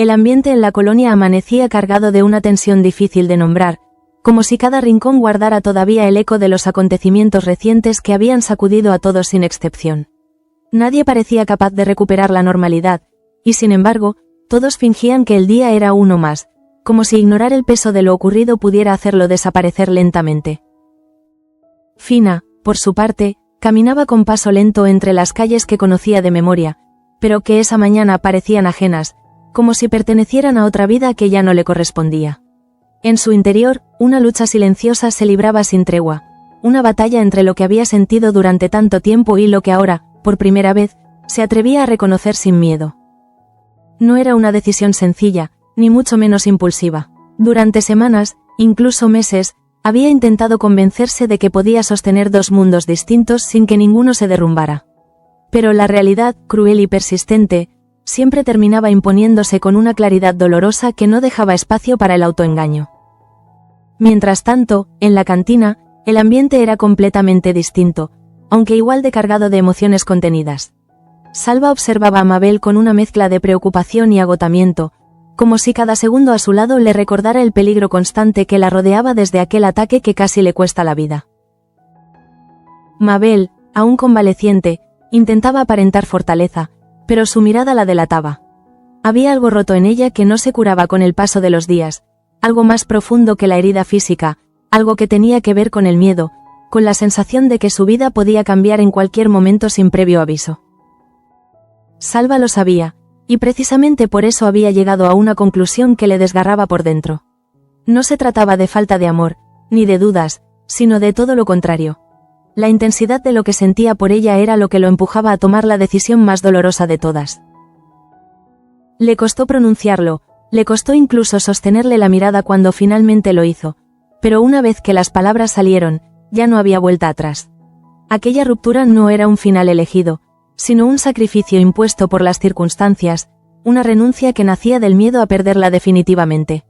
El ambiente en la colonia amanecía cargado de una tensión difícil de nombrar, como si cada rincón guardara todavía el eco de los acontecimientos recientes que habían sacudido a todos sin excepción. Nadie parecía capaz de recuperar la normalidad, y sin embargo, todos fingían que el día era uno más, como si ignorar el peso de lo ocurrido pudiera hacerlo desaparecer lentamente. Fina, por su parte, caminaba con paso lento entre las calles que conocía de memoria, pero que esa mañana parecían ajenas, como si pertenecieran a otra vida que ya no le correspondía. En su interior, una lucha silenciosa se libraba sin tregua, una batalla entre lo que había sentido durante tanto tiempo y lo que ahora, por primera vez, se atrevía a reconocer sin miedo. No era una decisión sencilla, ni mucho menos impulsiva. Durante semanas, incluso meses, había intentado convencerse de que podía sostener dos mundos distintos sin que ninguno se derrumbara. Pero la realidad, cruel y persistente, siempre terminaba imponiéndose con una claridad dolorosa que no dejaba espacio para el autoengaño. Mientras tanto, en la cantina, el ambiente era completamente distinto, aunque igual de cargado de emociones contenidas. Salva observaba a Mabel con una mezcla de preocupación y agotamiento, como si cada segundo a su lado le recordara el peligro constante que la rodeaba desde aquel ataque que casi le cuesta la vida. Mabel, aún convaleciente, intentaba aparentar fortaleza, pero su mirada la delataba. Había algo roto en ella que no se curaba con el paso de los días, algo más profundo que la herida física, algo que tenía que ver con el miedo, con la sensación de que su vida podía cambiar en cualquier momento sin previo aviso. Salva lo sabía, y precisamente por eso había llegado a una conclusión que le desgarraba por dentro. No se trataba de falta de amor, ni de dudas, sino de todo lo contrario. La intensidad de lo que sentía por ella era lo que lo empujaba a tomar la decisión más dolorosa de todas. Le costó pronunciarlo, le costó incluso sostenerle la mirada cuando finalmente lo hizo, pero una vez que las palabras salieron, ya no había vuelta atrás. Aquella ruptura no era un final elegido, sino un sacrificio impuesto por las circunstancias, una renuncia que nacía del miedo a perderla definitivamente.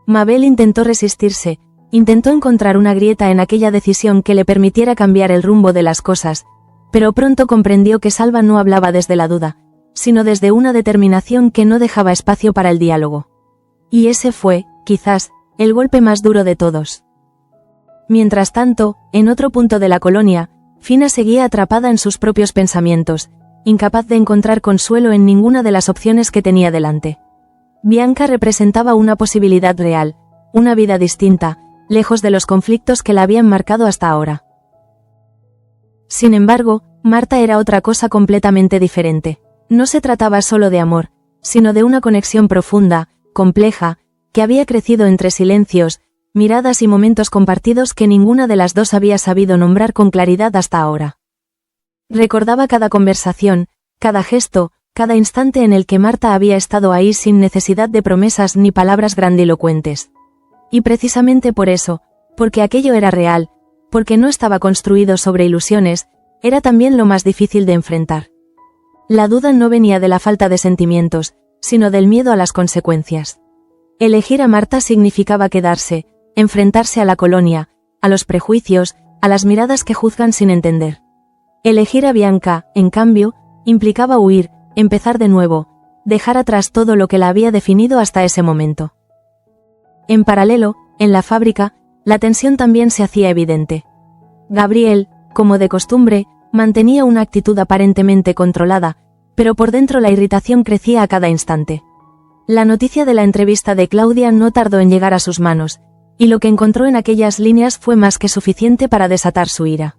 Mabel intentó resistirse, intentó encontrar una grieta en aquella decisión que le permitiera cambiar el rumbo de las cosas, pero pronto comprendió que Salva no hablaba desde la duda, sino desde una determinación que no dejaba espacio para el diálogo. Y ese fue, quizás, el golpe más duro de todos. Mientras tanto, en otro punto de la colonia, Fina seguía atrapada en sus propios pensamientos, incapaz de encontrar consuelo en ninguna de las opciones que tenía delante. Bianca representaba una posibilidad real, una vida distinta, lejos de los conflictos que la habían marcado hasta ahora. Sin embargo, Marta era otra cosa completamente diferente. No se trataba solo de amor, sino de una conexión profunda, compleja, que había crecido entre silencios, miradas y momentos compartidos que ninguna de las dos había sabido nombrar con claridad hasta ahora. Recordaba cada conversación, cada gesto, cada instante en el que Marta había estado ahí sin necesidad de promesas ni palabras grandilocuentes. Y precisamente por eso, porque aquello era real, porque no estaba construido sobre ilusiones, era también lo más difícil de enfrentar. La duda no venía de la falta de sentimientos, sino del miedo a las consecuencias. Elegir a Marta significaba quedarse, enfrentarse a la colonia, a los prejuicios, a las miradas que juzgan sin entender. Elegir a Bianca, en cambio, implicaba huir, empezar de nuevo, dejar atrás todo lo que la había definido hasta ese momento. En paralelo, en la fábrica, la tensión también se hacía evidente. Gabriel, como de costumbre, mantenía una actitud aparentemente controlada, pero por dentro la irritación crecía a cada instante. La noticia de la entrevista de Claudia no tardó en llegar a sus manos, y lo que encontró en aquellas líneas fue más que suficiente para desatar su ira.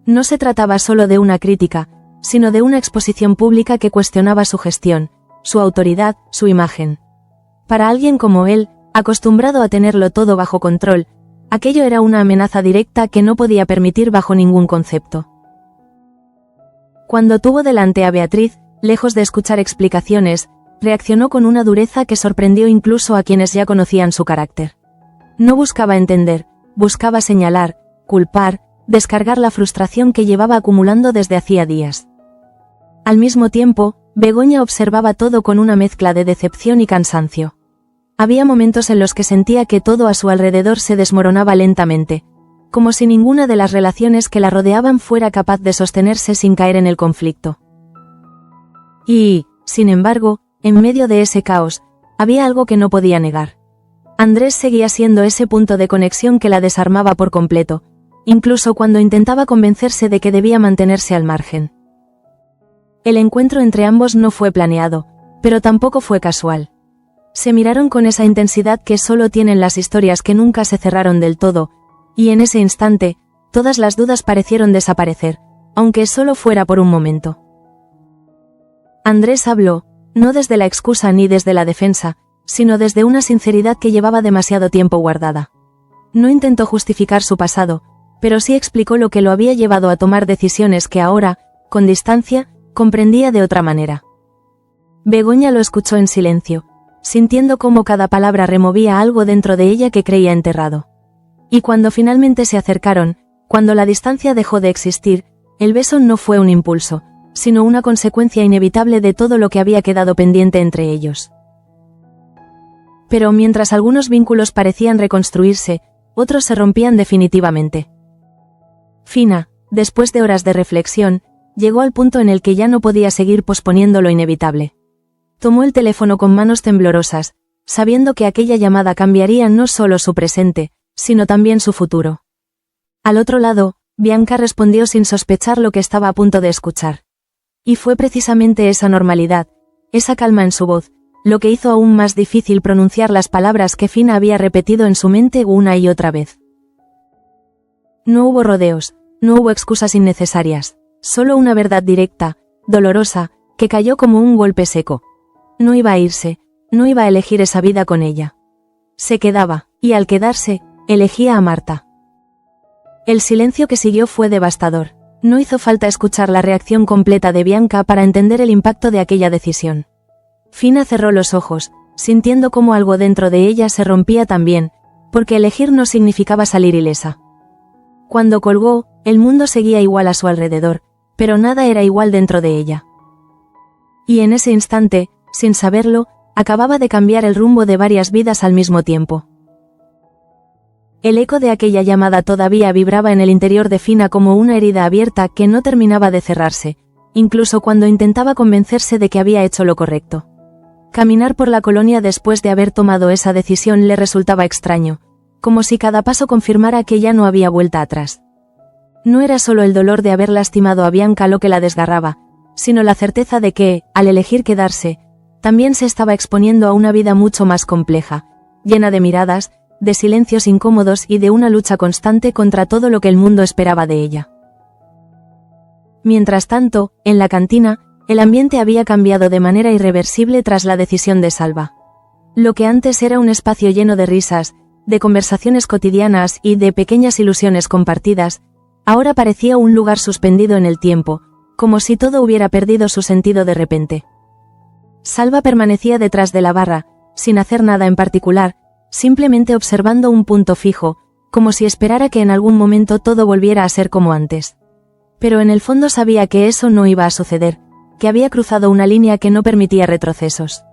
No se trataba solo de una crítica, sino de una exposición pública que cuestionaba su gestión, su autoridad, su imagen. Para alguien como él, acostumbrado a tenerlo todo bajo control, aquello era una amenaza directa que no podía permitir bajo ningún concepto. Cuando tuvo delante a Beatriz, lejos de escuchar explicaciones, reaccionó con una dureza que sorprendió incluso a quienes ya conocían su carácter. No buscaba entender, buscaba señalar, culpar, descargar la frustración que llevaba acumulando desde hacía días. Al mismo tiempo, Begoña observaba todo con una mezcla de decepción y cansancio. Había momentos en los que sentía que todo a su alrededor se desmoronaba lentamente, como si ninguna de las relaciones que la rodeaban fuera capaz de sostenerse sin caer en el conflicto. Y, sin embargo, en medio de ese caos, había algo que no podía negar. Andrés seguía siendo ese punto de conexión que la desarmaba por completo, incluso cuando intentaba convencerse de que debía mantenerse al margen. El encuentro entre ambos no fue planeado, pero tampoco fue casual. Se miraron con esa intensidad que solo tienen las historias que nunca se cerraron del todo, y en ese instante, todas las dudas parecieron desaparecer, aunque solo fuera por un momento. Andrés habló, no desde la excusa ni desde la defensa, sino desde una sinceridad que llevaba demasiado tiempo guardada. No intentó justificar su pasado, pero sí explicó lo que lo había llevado a tomar decisiones que ahora, con distancia, comprendía de otra manera. Begoña lo escuchó en silencio, sintiendo cómo cada palabra removía algo dentro de ella que creía enterrado. Y cuando finalmente se acercaron, cuando la distancia dejó de existir, el beso no fue un impulso, sino una consecuencia inevitable de todo lo que había quedado pendiente entre ellos. Pero mientras algunos vínculos parecían reconstruirse, otros se rompían definitivamente. Fina, después de horas de reflexión, llegó al punto en el que ya no podía seguir posponiendo lo inevitable. Tomó el teléfono con manos temblorosas, sabiendo que aquella llamada cambiaría no solo su presente, sino también su futuro. Al otro lado, Bianca respondió sin sospechar lo que estaba a punto de escuchar. Y fue precisamente esa normalidad, esa calma en su voz, lo que hizo aún más difícil pronunciar las palabras que Fina había repetido en su mente una y otra vez. No hubo rodeos, no hubo excusas innecesarias, solo una verdad directa, dolorosa, que cayó como un golpe seco. No iba a irse, no iba a elegir esa vida con ella. Se quedaba, y al quedarse, elegía a Marta. El silencio que siguió fue devastador. No hizo falta escuchar la reacción completa de Bianca para entender el impacto de aquella decisión. Fina cerró los ojos, sintiendo cómo algo dentro de ella se rompía también, porque elegir no significaba salir ilesa. Cuando colgó, el mundo seguía igual a su alrededor, pero nada era igual dentro de ella. Y en ese instante, sin saberlo, acababa de cambiar el rumbo de varias vidas al mismo tiempo. El eco de aquella llamada todavía vibraba en el interior de Fina como una herida abierta que no terminaba de cerrarse, incluso cuando intentaba convencerse de que había hecho lo correcto. Caminar por la colonia después de haber tomado esa decisión le resultaba extraño, como si cada paso confirmara que ya no había vuelta atrás. No era solo el dolor de haber lastimado a Bianca lo que la desgarraba, sino la certeza de que, al elegir quedarse, también se estaba exponiendo a una vida mucho más compleja, llena de miradas, de silencios incómodos y de una lucha constante contra todo lo que el mundo esperaba de ella. Mientras tanto, en la cantina, el ambiente había cambiado de manera irreversible tras la decisión de Salva. Lo que antes era un espacio lleno de risas, de conversaciones cotidianas y de pequeñas ilusiones compartidas, ahora parecía un lugar suspendido en el tiempo, como si todo hubiera perdido su sentido de repente. Salva permanecía detrás de la barra, sin hacer nada en particular, simplemente observando un punto fijo, como si esperara que en algún momento todo volviera a ser como antes. Pero en el fondo sabía que eso no iba a suceder, que había cruzado una línea que no permitía retrocesos.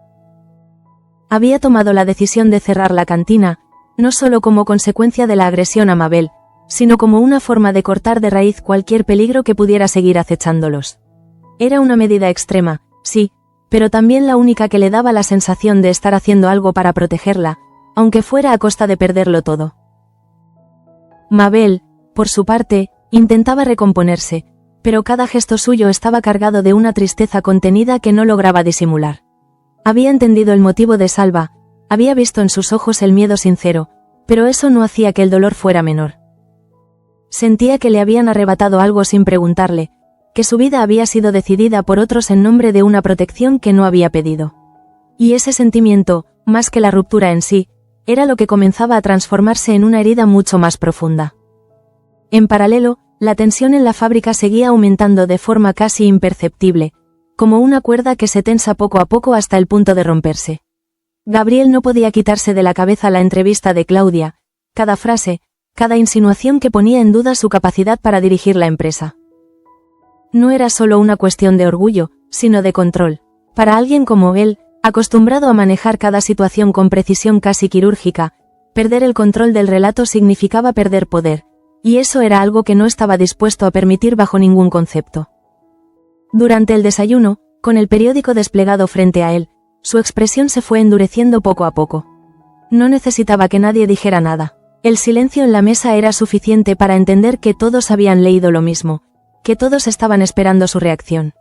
Había tomado la decisión de cerrar la cantina, no solo como consecuencia de la agresión a Mabel, sino como una forma de cortar de raíz cualquier peligro que pudiera seguir acechándolos. Era una medida extrema, sí, pero también la única que le daba la sensación de estar haciendo algo para protegerla, aunque fuera a costa de perderlo todo. Mabel, por su parte, intentaba recomponerse, pero cada gesto suyo estaba cargado de una tristeza contenida que no lograba disimular. Había entendido el motivo de Salva, había visto en sus ojos el miedo sincero, pero eso no hacía que el dolor fuera menor. Sentía que le habían arrebatado algo sin preguntarle, que su vida había sido decidida por otros en nombre de una protección que no había pedido. Y ese sentimiento, más que la ruptura en sí, era lo que comenzaba a transformarse en una herida mucho más profunda. En paralelo, la tensión en la fábrica seguía aumentando de forma casi imperceptible, como una cuerda que se tensa poco a poco hasta el punto de romperse. Gabriel no podía quitarse de la cabeza la entrevista de Claudia, cada frase, cada insinuación que ponía en duda su capacidad para dirigir la empresa. No era solo una cuestión de orgullo, sino de control. Para alguien como él, acostumbrado a manejar cada situación con precisión casi quirúrgica, perder el control del relato significaba perder poder, y eso era algo que no estaba dispuesto a permitir bajo ningún concepto. Durante el desayuno, con el periódico desplegado frente a él, Su expresión se fue endureciendo poco a poco. No necesitaba que nadie dijera nada. El silencio en la mesa era suficiente para entender que todos habían leído lo mismo, que todos estaban esperando su reacción.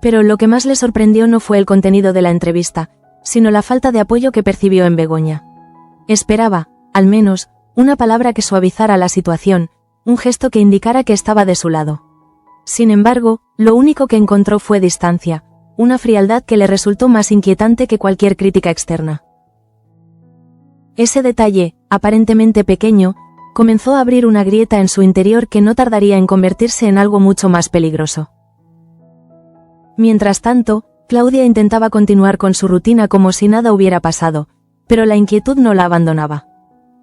Pero lo que más le sorprendió no fue el contenido de la entrevista, sino la falta de apoyo que percibió en Begoña. Esperaba, al menos, una palabra que suavizara la situación, un gesto que indicara que estaba de su lado. Sin embargo, lo único que encontró fue distancia, una frialdad que le resultó más inquietante que cualquier crítica externa. Ese detalle, aparentemente pequeño, comenzó a abrir una grieta en su interior que no tardaría en convertirse en algo mucho más peligroso. Mientras tanto, Claudia intentaba continuar con su rutina como si nada hubiera pasado, pero la inquietud no la abandonaba.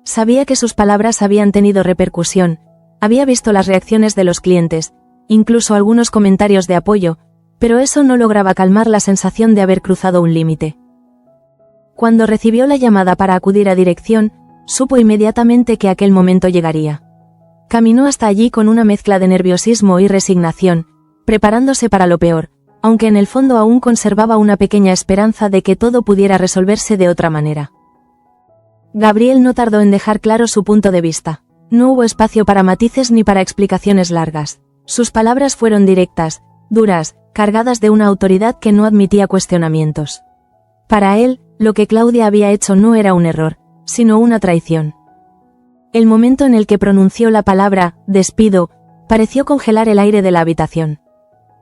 Sabía que sus palabras habían tenido repercusión, había visto las reacciones de los clientes, incluso algunos comentarios de apoyo, pero eso no lograba calmar la sensación de haber cruzado un límite. Cuando recibió la llamada para acudir a dirección, supo inmediatamente que aquel momento llegaría. Caminó hasta allí con una mezcla de nerviosismo y resignación, preparándose para lo peor, aunque en el fondo aún conservaba una pequeña esperanza de que todo pudiera resolverse de otra manera. Gabriel no tardó en dejar claro su punto de vista. No hubo espacio para matices ni para explicaciones largas. Sus palabras fueron directas, duras, cargadas de una autoridad que no admitía cuestionamientos. Para él, lo que Claudia había hecho no era un error, sino una traición. El momento en el que pronunció la palabra «despido» pareció congelar el aire de la habitación.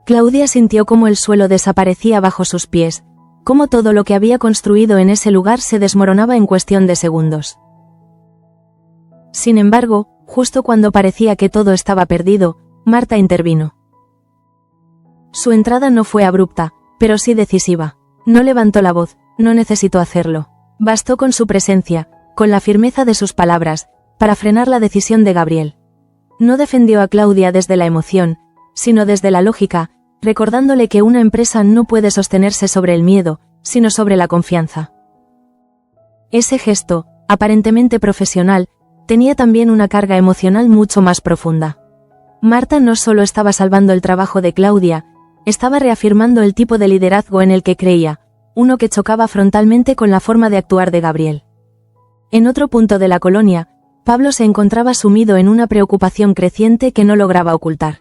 Claudia sintió cómo el suelo desaparecía bajo sus pies, cómo todo lo que había construido en ese lugar se desmoronaba en cuestión de segundos. Sin embargo, justo cuando parecía que todo estaba perdido, Marta intervino. Su entrada no fue abrupta, pero sí decisiva. No levantó la voz, no necesitó hacerlo. Bastó con su presencia, con la firmeza de sus palabras, para frenar la decisión de Gabriel. No defendió a Claudia desde la emoción, sino desde la lógica, recordándole que una empresa no puede sostenerse sobre el miedo, sino sobre la confianza. Ese gesto, aparentemente profesional, tenía también una carga emocional mucho más profunda. Marta no solo estaba salvando el trabajo de Claudia, estaba reafirmando el tipo de liderazgo en el que creía, uno que chocaba frontalmente con la forma de actuar de Gabriel. En otro punto de la colonia, Pablo se encontraba sumido en una preocupación creciente que no lograba ocultar.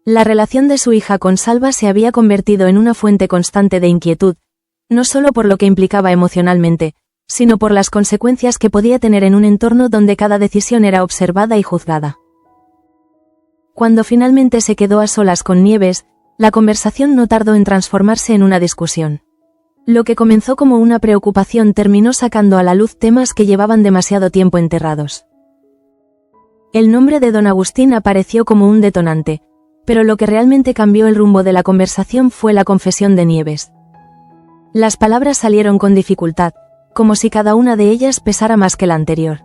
La relación de su hija con Salva se había convertido en una fuente constante de inquietud, no solo por lo que implicaba emocionalmente, sino por las consecuencias que podía tener en un entorno donde cada decisión era observada y juzgada. Cuando finalmente se quedó a solas con Nieves, la conversación no tardó en transformarse en una discusión. Lo que comenzó como una preocupación terminó sacando a la luz temas que llevaban demasiado tiempo enterrados. El nombre de don Agustín apareció como un detonante, pero lo que realmente cambió el rumbo de la conversación fue la confesión de Nieves. Las palabras salieron con dificultad, como si cada una de ellas pesara más que la anterior.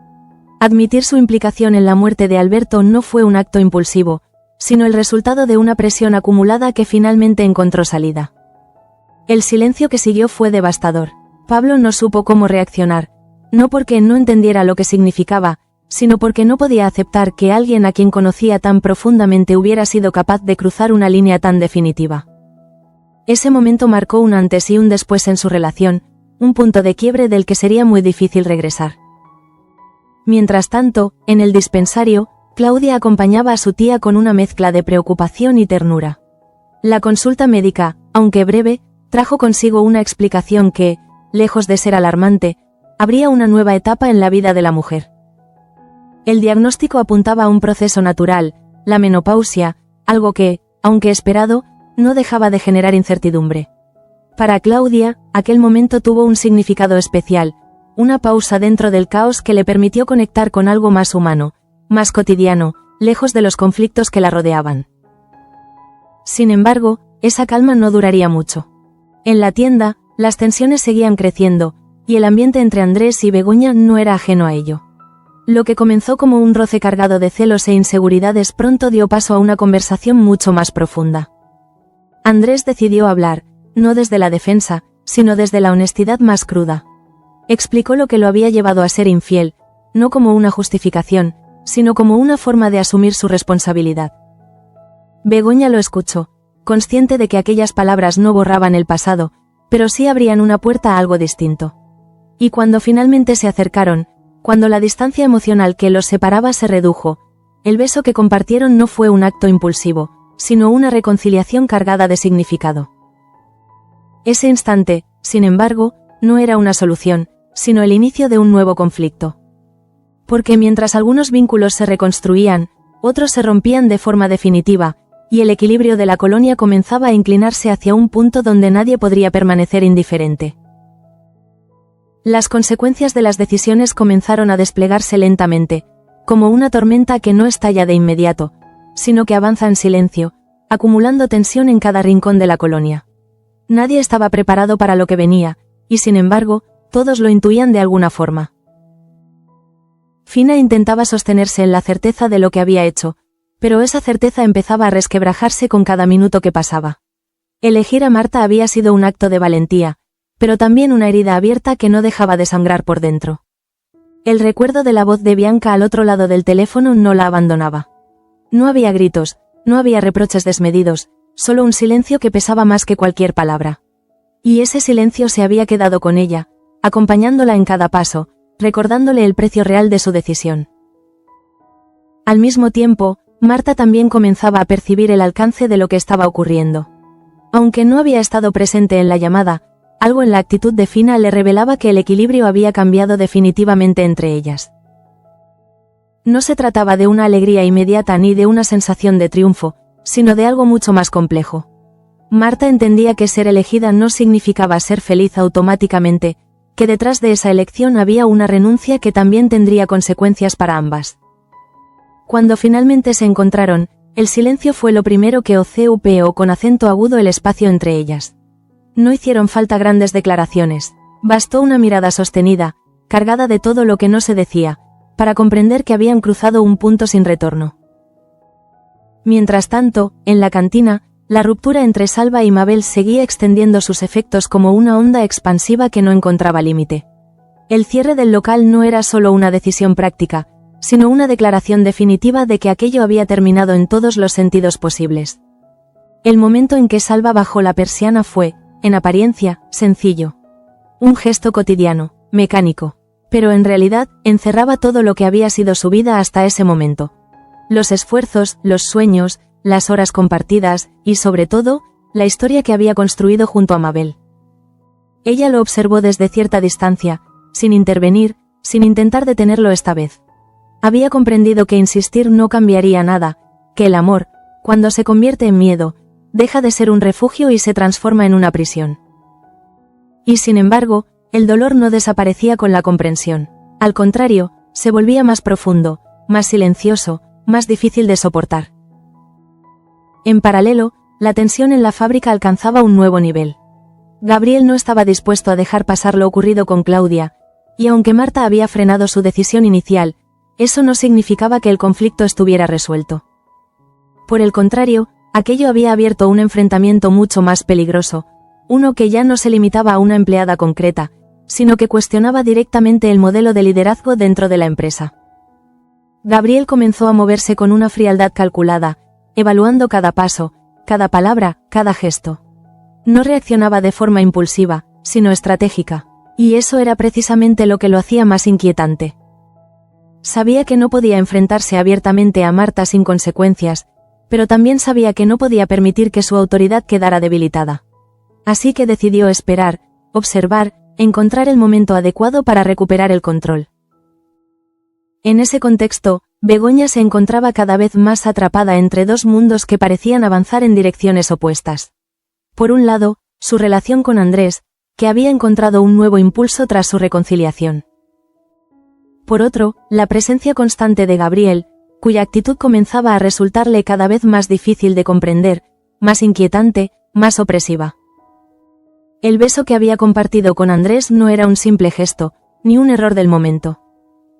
Admitir su implicación en la muerte de Alberto no fue un acto impulsivo, sino el resultado de una presión acumulada que finalmente encontró salida. El silencio que siguió fue devastador. Pablo no supo cómo reaccionar, no porque no entendiera lo que significaba, sino porque no podía aceptar que alguien a quien conocía tan profundamente hubiera sido capaz de cruzar una línea tan definitiva. Ese momento marcó un antes y un después en su relación, un punto de quiebre del que sería muy difícil regresar. Mientras tanto, en el dispensario, Claudia acompañaba a su tía con una mezcla de preocupación y ternura. La consulta médica, aunque breve, trajo consigo una explicación que, lejos de ser alarmante, abría una nueva etapa en la vida de la mujer. El diagnóstico apuntaba a un proceso natural, la menopausia, algo que, aunque esperado, no dejaba de generar incertidumbre. Para Claudia, aquel momento tuvo un significado especial, una pausa dentro del caos que le permitió conectar con algo más humano, más cotidiano, lejos de los conflictos que la rodeaban. Sin embargo, esa calma no duraría mucho. En la tienda, las tensiones seguían creciendo, y el ambiente entre Andrés y Begoña no era ajeno a ello. Lo que comenzó como un roce cargado de celos e inseguridades pronto dio paso a una conversación mucho más profunda. Andrés decidió hablar, no desde la defensa, sino desde la honestidad más cruda. Explicó lo que lo había llevado a ser infiel, no como una justificación, sino como una forma de asumir su responsabilidad. Begoña lo escuchó, consciente de que aquellas palabras no borraban el pasado, pero sí abrían una puerta a algo distinto. Y cuando finalmente se acercaron, cuando la distancia emocional que los separaba se redujo, el beso que compartieron no fue un acto impulsivo, sino una reconciliación cargada de significado. Ese instante, sin embargo, no era una solución, sino el inicio de un nuevo conflicto. Porque mientras algunos vínculos se reconstruían, otros se rompían de forma definitiva, y el equilibrio de la colonia comenzaba a inclinarse hacia un punto donde nadie podría permanecer indiferente. Las consecuencias de las decisiones comenzaron a desplegarse lentamente, como una tormenta que no estalla de inmediato, sino que avanza en silencio, acumulando tensión en cada rincón de la colonia. Nadie estaba preparado para lo que venía, y sin embargo, todos lo intuían de alguna forma. Fina intentaba sostenerse en la certeza de lo que había hecho, pero esa certeza empezaba a resquebrajarse con cada minuto que pasaba. Elegir a Marta había sido un acto de valentía, pero también una herida abierta que no dejaba de sangrar por dentro. El recuerdo de la voz de Bianca al otro lado del teléfono no la abandonaba. No había gritos, no había reproches desmedidos, solo un silencio que pesaba más que cualquier palabra. Y ese silencio se había quedado con ella, acompañándola en cada paso, recordándole el precio real de su decisión. Al mismo tiempo, Marta también comenzaba a percibir el alcance de lo que estaba ocurriendo. Aunque no había estado presente en la llamada, algo en la actitud de Fina le revelaba que el equilibrio había cambiado definitivamente entre ellas. No se trataba de una alegría inmediata ni de una sensación de triunfo, sino de algo mucho más complejo. Marta entendía que ser elegida no significaba ser feliz automáticamente, que detrás de esa elección había una renuncia que también tendría consecuencias para ambas. Cuando finalmente se encontraron, el silencio fue lo primero que ocupó con acento agudo el espacio entre ellas. No hicieron falta grandes declaraciones, bastó una mirada sostenida, cargada de todo lo que no se decía, para comprender que habían cruzado un punto sin retorno. Mientras tanto, en la cantina, la ruptura entre Salva y Mabel seguía extendiendo sus efectos como una onda expansiva que no encontraba límite. El cierre del local no era solo una decisión práctica, sino una declaración definitiva de que aquello había terminado en todos los sentidos posibles. El momento en que Salva bajó la persiana fue, en apariencia, sencillo. Un gesto cotidiano, mecánico, pero en realidad, encerraba todo lo que había sido su vida hasta ese momento. Los esfuerzos, los sueños, las horas compartidas, y sobre todo, la historia que había construido junto a Mabel. Ella lo observó desde cierta distancia, sin intervenir, sin intentar detenerlo esta vez. Había comprendido que insistir no cambiaría nada, que el amor, cuando se convierte en miedo, deja de ser un refugio y se transforma en una prisión. Y sin embargo, el dolor no desaparecía con la comprensión. Al contrario, se volvía más profundo, más silencioso, más difícil de soportar. En paralelo, la tensión en la fábrica alcanzaba un nuevo nivel. Gabriel no estaba dispuesto a dejar pasar lo ocurrido con Claudia, y aunque Marta había frenado su decisión inicial, eso no significaba que el conflicto estuviera resuelto. Por el contrario, aquello había abierto un enfrentamiento mucho más peligroso, uno que ya no se limitaba a una empleada concreta, sino que cuestionaba directamente el modelo de liderazgo dentro de la empresa. Gabriel comenzó a moverse con una frialdad calculada, evaluando cada paso, cada palabra, cada gesto. No reaccionaba de forma impulsiva, sino estratégica, y eso era precisamente lo que lo hacía más inquietante. Sabía que no podía enfrentarse abiertamente a Marta sin consecuencias, pero también sabía que no podía permitir que su autoridad quedara debilitada. Así que decidió esperar, observar, encontrar el momento adecuado para recuperar el control. En ese contexto, Begoña se encontraba cada vez más atrapada entre dos mundos que parecían avanzar en direcciones opuestas. Por un lado, su relación con Andrés, que había encontrado un nuevo impulso tras su reconciliación. Por otro, la presencia constante de Gabriel, cuya actitud comenzaba a resultarle cada vez más difícil de comprender, más inquietante, más opresiva. El beso que había compartido con Andrés no era un simple gesto, ni un error del momento.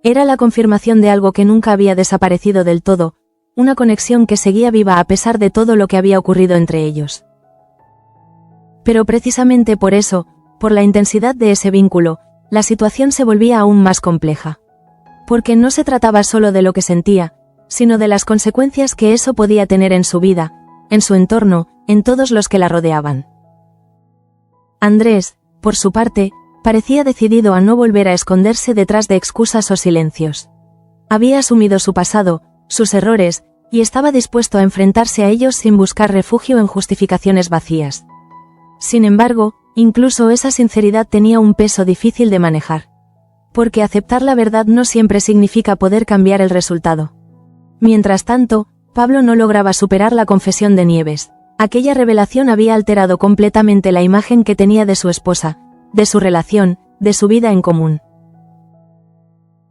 Era la confirmación de algo que nunca había desaparecido del todo, una conexión que seguía viva a pesar de todo lo que había ocurrido entre ellos. Pero precisamente por eso, por la intensidad de ese vínculo, la situación se volvía aún más compleja. Porque no se trataba solo de lo que sentía, sino de las consecuencias que eso podía tener en su vida, en su entorno, en todos los que la rodeaban. Andrés, por su parte, parecía decidido a no volver a esconderse detrás de excusas o silencios. Había asumido su pasado, sus errores, y estaba dispuesto a enfrentarse a ellos sin buscar refugio en justificaciones vacías. Sin embargo, incluso esa sinceridad tenía un peso difícil de manejar. Porque aceptar la verdad no siempre significa poder cambiar el resultado. Mientras tanto, Pablo no lograba superar la confesión de Nieves. Aquella revelación había alterado completamente la imagen que tenía de su esposa, de su relación, de su vida en común.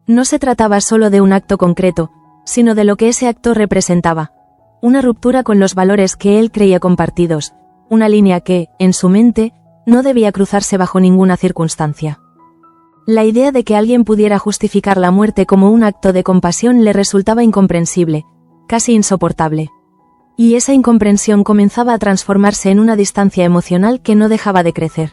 No se trataba solo de un acto concreto, sino de lo que ese acto representaba. Una ruptura con los valores que él creía compartidos, una línea que, en su mente, no debía cruzarse bajo ninguna circunstancia. La idea de que alguien pudiera justificar la muerte como un acto de compasión le resultaba incomprensible, casi insoportable. Y esa incomprensión comenzaba a transformarse en una distancia emocional que no dejaba de crecer.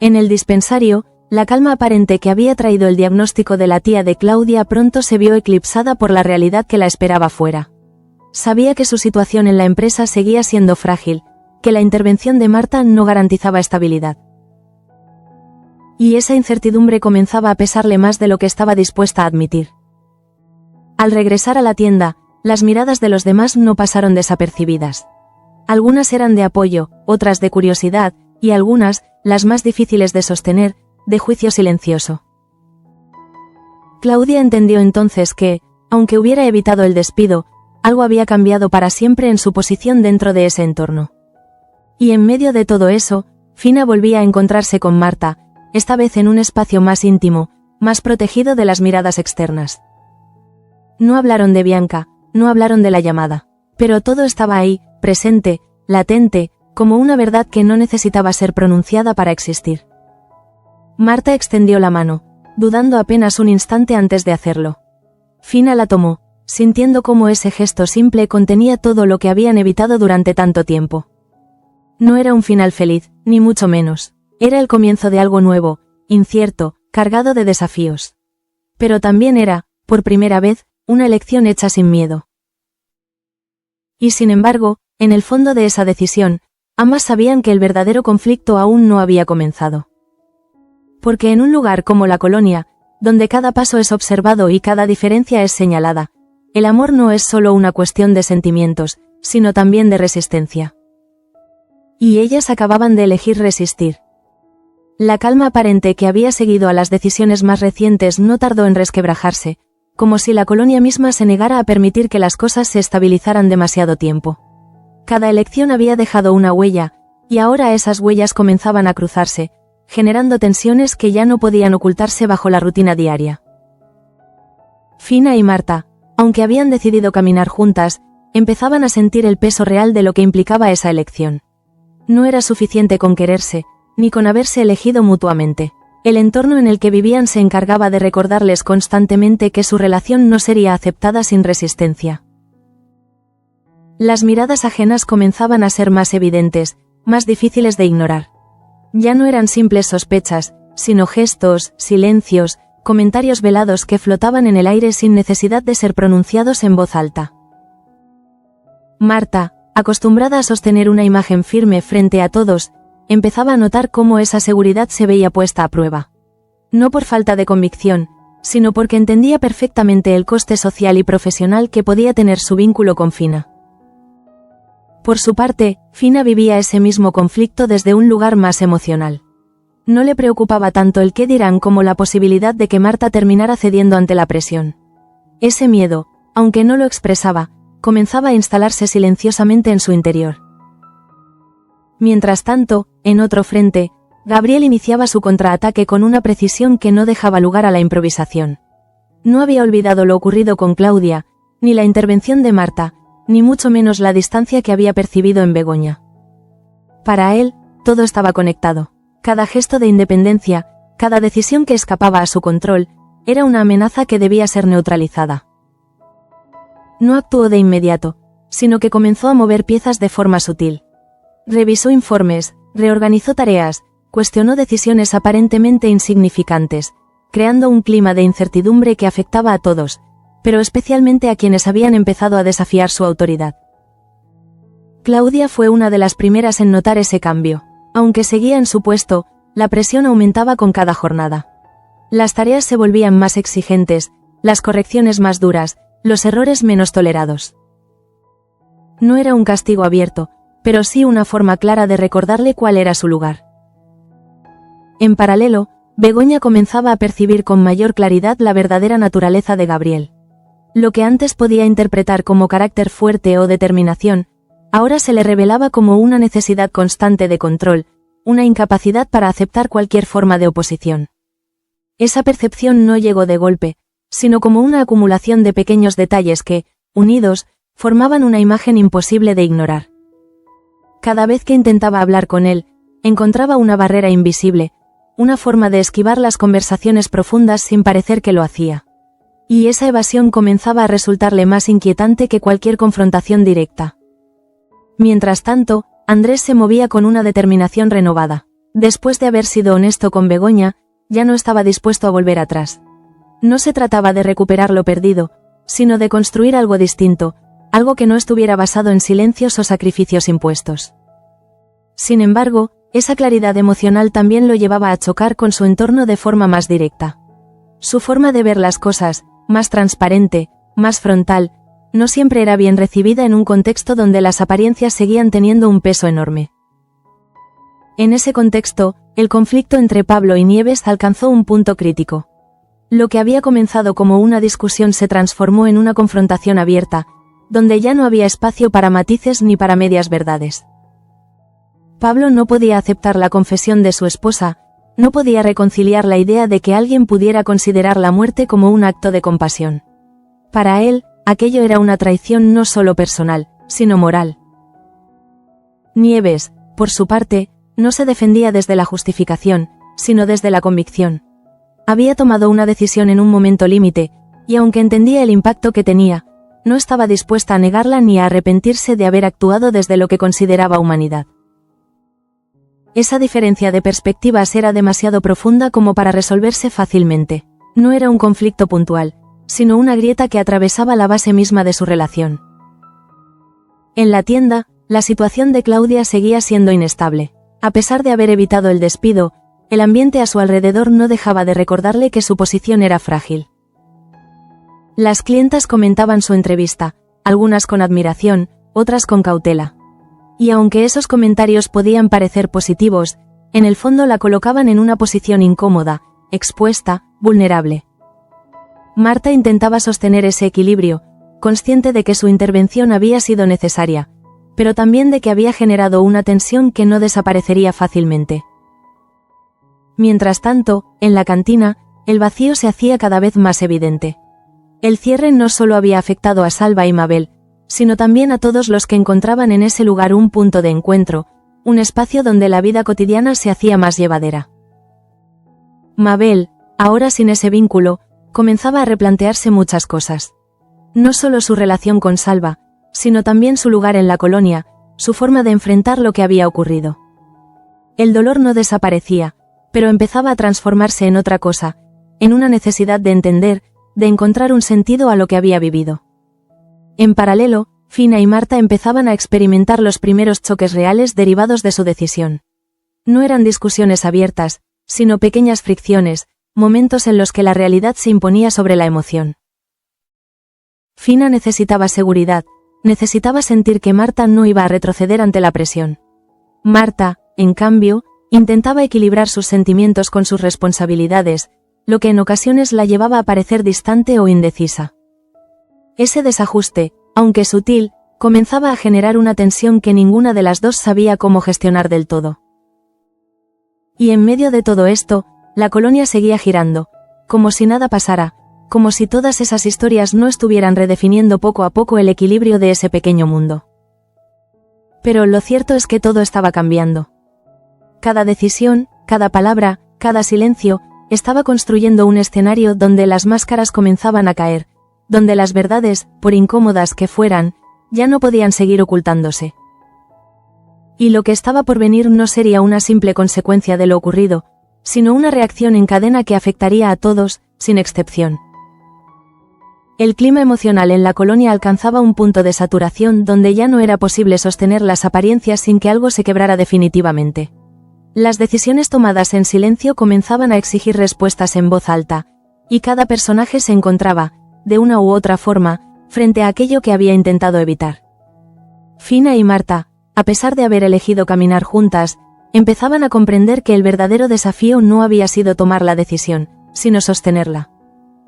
En el dispensario, la calma aparente que había traído el diagnóstico de la tía de Claudia pronto se vio eclipsada por la realidad que la esperaba fuera. Sabía que su situación en la empresa seguía siendo frágil, que la intervención de Marta no garantizaba estabilidad. Y esa incertidumbre comenzaba a pesarle más de lo que estaba dispuesta a admitir. Al regresar a la tienda, las miradas de los demás no pasaron desapercibidas. Algunas eran de apoyo, otras de curiosidad, y algunas, las más difíciles de sostener, de juicio silencioso. Claudia entendió entonces que, aunque hubiera evitado el despido, algo había cambiado para siempre en su posición dentro de ese entorno. Y en medio de todo eso, Fina volvía a encontrarse con Marta, esta vez en un espacio más íntimo, más protegido de las miradas externas. No hablaron de Bianca, no hablaron de la llamada, pero todo estaba ahí, presente, latente, como una verdad que no necesitaba ser pronunciada para existir. Marta extendió la mano, dudando apenas un instante antes de hacerlo. Fina la tomó, sintiendo cómo ese gesto simple contenía todo lo que habían evitado durante tanto tiempo. No era un final feliz, ni mucho menos. Era el comienzo de algo nuevo, incierto, cargado de desafíos. Pero también era, por primera vez, una elección hecha sin miedo. Y sin embargo, en el fondo de esa decisión, ambas sabían que el verdadero conflicto aún no había comenzado. Porque en un lugar como la colonia, donde cada paso es observado y cada diferencia es señalada, el amor no es solo una cuestión de sentimientos, sino también de resistencia. Y ellas acababan de elegir resistir. La calma aparente que había seguido a las decisiones más recientes no tardó en resquebrajarse, como si la colonia misma se negara a permitir que las cosas se estabilizaran demasiado tiempo. Cada elección había dejado una huella, y ahora esas huellas comenzaban a cruzarse, generando tensiones que ya no podían ocultarse bajo la rutina diaria. Fina y Marta, aunque habían decidido caminar juntas, empezaban a sentir el peso real de lo que implicaba esa elección. No era suficiente con quererse, ni con haberse elegido mutuamente. El entorno en el que vivían se encargaba de recordarles constantemente que su relación no sería aceptada sin resistencia. Las miradas ajenas comenzaban a ser más evidentes, más difíciles de ignorar. Ya no eran simples sospechas, sino gestos, silencios, comentarios velados que flotaban en el aire sin necesidad de ser pronunciados en voz alta. Marta, acostumbrada a sostener una imagen firme frente a todos, empezaba a notar cómo esa seguridad se veía puesta a prueba. No por falta de convicción, sino porque entendía perfectamente el coste social y profesional que podía tener su vínculo con Fina. Por su parte, Fina vivía ese mismo conflicto desde un lugar más emocional. No le preocupaba tanto el qué dirán como la posibilidad de que Marta terminara cediendo ante la presión. Ese miedo, aunque no lo expresaba, comenzaba a instalarse silenciosamente en su interior. Mientras tanto, en otro frente, Gabriel iniciaba su contraataque con una precisión que no dejaba lugar a la improvisación. No había olvidado lo ocurrido con Claudia, ni la intervención de Marta, ni mucho menos la distancia que había percibido en Begoña. Para él, todo estaba conectado. Cada gesto de independencia, cada decisión que escapaba a su control, era una amenaza que debía ser neutralizada. No actuó de inmediato, sino que comenzó a mover piezas de forma sutil. Revisó informes, reorganizó tareas, cuestionó decisiones aparentemente insignificantes, creando un clima de incertidumbre que afectaba a todos, pero especialmente a quienes habían empezado a desafiar su autoridad. Claudia fue una de las primeras en notar ese cambio. Aunque seguía en su puesto, la presión aumentaba con cada jornada. Las tareas se volvían más exigentes, las correcciones más duras, los errores menos tolerados. No era un castigo abierto, pero sí una forma clara de recordarle cuál era su lugar. En paralelo, Begoña comenzaba a percibir con mayor claridad la verdadera naturaleza de Gabriel. Lo que antes podía interpretar como carácter fuerte o determinación, ahora se le revelaba como una necesidad constante de control, una incapacidad para aceptar cualquier forma de oposición. Esa percepción no llegó de golpe, sino como una acumulación de pequeños detalles que, unidos, formaban una imagen imposible de ignorar. Cada vez que intentaba hablar con él, encontraba una barrera invisible, una forma de esquivar las conversaciones profundas sin parecer que lo hacía. Y esa evasión comenzaba a resultarle más inquietante que cualquier confrontación directa. Mientras tanto, Andrés se movía con una determinación renovada. Después de haber sido honesto con Begoña, ya no estaba dispuesto a volver atrás. No se trataba de recuperar lo perdido, sino de construir algo distinto, algo que no estuviera basado en silencios o sacrificios impuestos. Sin embargo, esa claridad emocional también lo llevaba a chocar con su entorno de forma más directa. Su forma de ver las cosas, más transparente, más frontal, no siempre era bien recibida en un contexto donde las apariencias seguían teniendo un peso enorme. En ese contexto, el conflicto entre Pablo y Nieves alcanzó un punto crítico. Lo que había comenzado como una discusión se transformó en una confrontación abierta, donde ya no había espacio para matices ni para medias verdades. Pablo no podía aceptar la confesión de su esposa, no podía reconciliar la idea de que alguien pudiera considerar la muerte como un acto de compasión. Para él, aquello era una traición no solo personal, sino moral. Nieves, por su parte, no se defendía desde la justificación, sino desde la convicción. Había tomado una decisión en un momento límite, y aunque entendía el impacto que tenía, no estaba dispuesta a negarla ni a arrepentirse de haber actuado desde lo que consideraba humanidad. Esa diferencia de perspectivas era demasiado profunda como para resolverse fácilmente. No era un conflicto puntual, sino una grieta que atravesaba la base misma de su relación. En la tienda, la situación de Claudia seguía siendo inestable. A pesar de haber evitado el despido, el ambiente a su alrededor no dejaba de recordarle que su posición era frágil. Las clientas comentaban su entrevista, algunas con admiración, otras con cautela. Y aunque esos comentarios podían parecer positivos, en el fondo la colocaban en una posición incómoda, expuesta, vulnerable. Marta intentaba sostener ese equilibrio, consciente de que su intervención había sido necesaria, pero también de que había generado una tensión que no desaparecería fácilmente. Mientras tanto, en la cantina, el vacío se hacía cada vez más evidente. El cierre no solo había afectado a Salva y Mabel, sino también a todos los que encontraban en ese lugar un punto de encuentro, un espacio donde la vida cotidiana se hacía más llevadera. Mabel, ahora sin ese vínculo, comenzaba a replantearse muchas cosas. No solo su relación con Salva, sino también su lugar en la colonia, su forma de enfrentar lo que había ocurrido. El dolor no desaparecía, pero empezaba a transformarse en otra cosa, en una necesidad de entender, de encontrar un sentido a lo que había vivido. En paralelo, Fina y Marta empezaban a experimentar los primeros choques reales derivados de su decisión. No eran discusiones abiertas, sino pequeñas fricciones, momentos en los que la realidad se imponía sobre la emoción. Fina necesitaba seguridad, necesitaba sentir que Marta no iba a retroceder ante la presión. Marta, en cambio, intentaba equilibrar sus sentimientos con sus responsabilidades, lo que en ocasiones la llevaba a parecer distante o indecisa. Ese desajuste, aunque sutil, comenzaba a generar una tensión que ninguna de las dos sabía cómo gestionar del todo. Y en medio de todo esto, la colonia seguía girando, como si nada pasara, como si todas esas historias no estuvieran redefiniendo poco a poco el equilibrio de ese pequeño mundo. Pero lo cierto es que todo estaba cambiando. Cada decisión, cada palabra, cada silencio, estaba construyendo un escenario donde las máscaras comenzaban a caer, donde las verdades, por incómodas que fueran, ya no podían seguir ocultándose. Y lo que estaba por venir no sería una simple consecuencia de lo ocurrido, sino una reacción en cadena que afectaría a todos, sin excepción. El clima emocional en la colonia alcanzaba un punto de saturación donde ya no era posible sostener las apariencias sin que algo se quebrara definitivamente. Las decisiones tomadas en silencio comenzaban a exigir respuestas en voz alta, y cada personaje se encontraba, de una u otra forma, frente a aquello que había intentado evitar. Fina y Marta, a pesar de haber elegido caminar juntas, empezaban a comprender que el verdadero desafío no había sido tomar la decisión, sino sostenerla.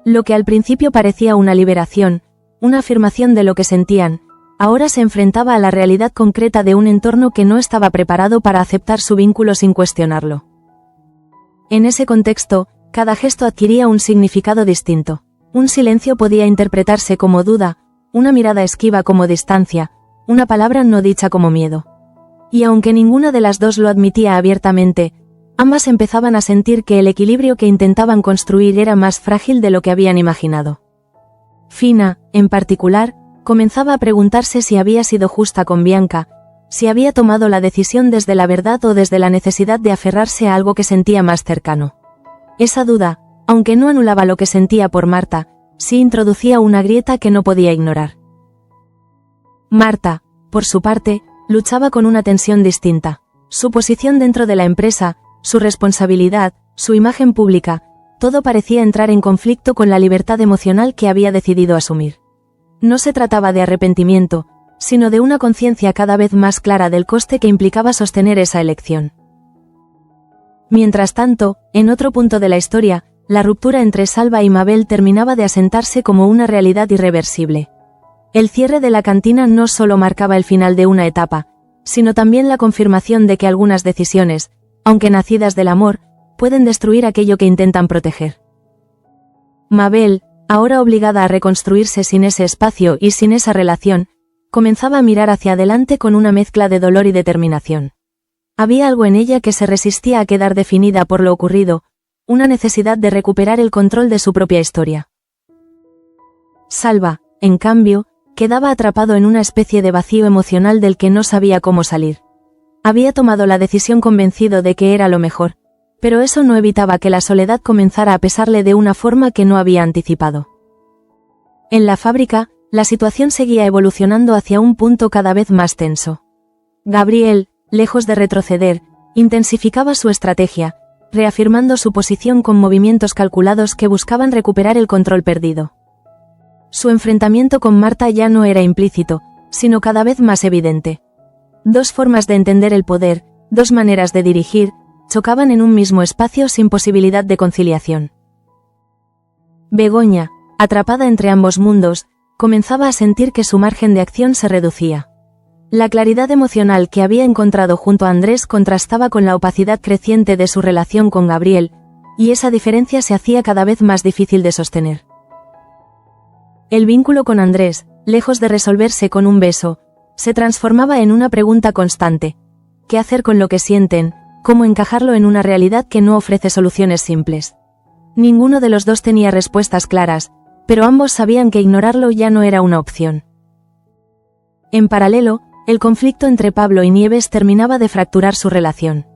Lo que al principio parecía una liberación, una afirmación de lo que sentían, ahora se enfrentaba a la realidad concreta de un entorno que no estaba preparado para aceptar su vínculo sin cuestionarlo. En ese contexto, cada gesto adquiría un significado distinto. Un silencio podía interpretarse como duda, una mirada esquiva como distancia, una palabra no dicha como miedo. Y aunque ninguna de las dos lo admitía abiertamente, ambas empezaban a sentir que el equilibrio que intentaban construir era más frágil de lo que habían imaginado. Fina, en particular, comenzaba a preguntarse si había sido justa con Bianca, si había tomado la decisión desde la verdad o desde la necesidad de aferrarse a algo que sentía más cercano. Esa duda, aunque no anulaba lo que sentía por Marta, sí introducía una grieta que no podía ignorar. Marta, por su parte, luchaba con una tensión distinta. Su posición dentro de la empresa, su responsabilidad, su imagen pública, todo parecía entrar en conflicto con la libertad emocional que había decidido asumir. No se trataba de arrepentimiento, sino de una conciencia cada vez más clara del coste que implicaba sostener esa elección. Mientras tanto, en otro punto de la historia, la ruptura entre Salva y Mabel terminaba de asentarse como una realidad irreversible. El cierre de la cantina no solo marcaba el final de una etapa, sino también la confirmación de que algunas decisiones, aunque nacidas del amor, pueden destruir aquello que intentan proteger. Mabel, ahora obligada a reconstruirse sin ese espacio y sin esa relación, comenzaba a mirar hacia adelante con una mezcla de dolor y determinación. Había algo en ella que se resistía a quedar definida por lo ocurrido, una necesidad de recuperar el control de su propia historia. Salva, en cambio, quedaba atrapado en una especie de vacío emocional del que no sabía cómo salir. Había tomado la decisión convencido de que era lo mejor, pero eso no evitaba que la soledad comenzara a pesarle de una forma que no había anticipado. En la fábrica, la situación seguía evolucionando hacia un punto cada vez más tenso. Gabriel, lejos de retroceder, intensificaba su estrategia, reafirmando su posición con movimientos calculados que buscaban recuperar el control perdido. Su enfrentamiento con Marta ya no era implícito, sino cada vez más evidente. Dos formas de entender el poder, dos maneras de dirigir, chocaban en un mismo espacio sin posibilidad de conciliación. Begoña, atrapada entre ambos mundos, comenzaba a sentir que su margen de acción se reducía. La claridad emocional que había encontrado junto a Andrés contrastaba con la opacidad creciente de su relación con Gabriel, y esa diferencia se hacía cada vez más difícil de sostener. El vínculo con Andrés, lejos de resolverse con un beso, se transformaba en una pregunta constante: ¿qué hacer con lo que sienten? ¿Cómo encajarlo en una realidad que no ofrece soluciones simples? Ninguno de los dos tenía respuestas claras, pero ambos sabían que ignorarlo ya no era una opción. En paralelo, el conflicto entre Pablo y Nieves terminaba de fracturar su relación.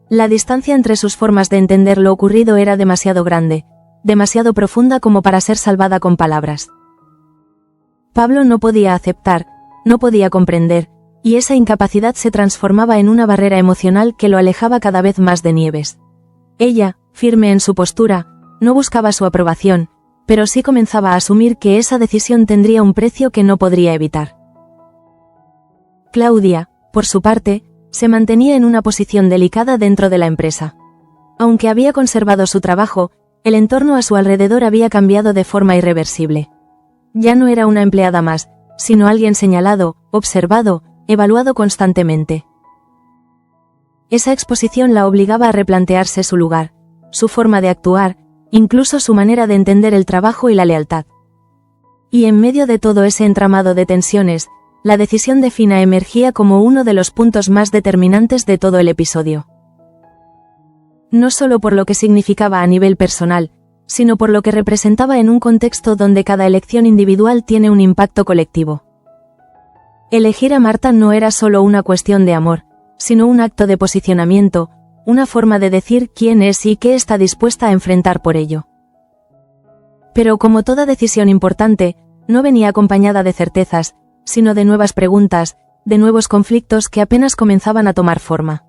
La distancia entre sus formas de entender lo ocurrido era demasiado grande, demasiado profunda como para ser salvada con palabras. Pablo no podía aceptar, no podía comprender, y esa incapacidad se transformaba en una barrera emocional que lo alejaba cada vez más de Nieves. Ella, firme en su postura, no buscaba su aprobación, pero sí comenzaba a asumir que esa decisión tendría un precio que no podría evitar. Claudia, por su parte, se mantenía en una posición delicada dentro de la empresa. Aunque había conservado su trabajo, el entorno a su alrededor había cambiado de forma irreversible. Ya no era una empleada más, sino alguien señalado, observado, evaluado constantemente. Esa exposición la obligaba a replantearse su lugar, su forma de actuar, incluso su manera de entender el trabajo y la lealtad. Y en medio de todo ese entramado de tensiones, la decisión de Fina emergía como uno de los puntos más determinantes de todo el episodio. No solo por lo que significaba a nivel personal, sino por lo que representaba en un contexto donde cada elección individual tiene un impacto colectivo. Elegir a Marta no era solo una cuestión de amor, sino un acto de posicionamiento, una forma de decir quién es y qué está dispuesta a enfrentar por ello. Pero como toda decisión importante, no venía acompañada de certezas, sino de nuevas preguntas, de nuevos conflictos que apenas comenzaban a tomar forma.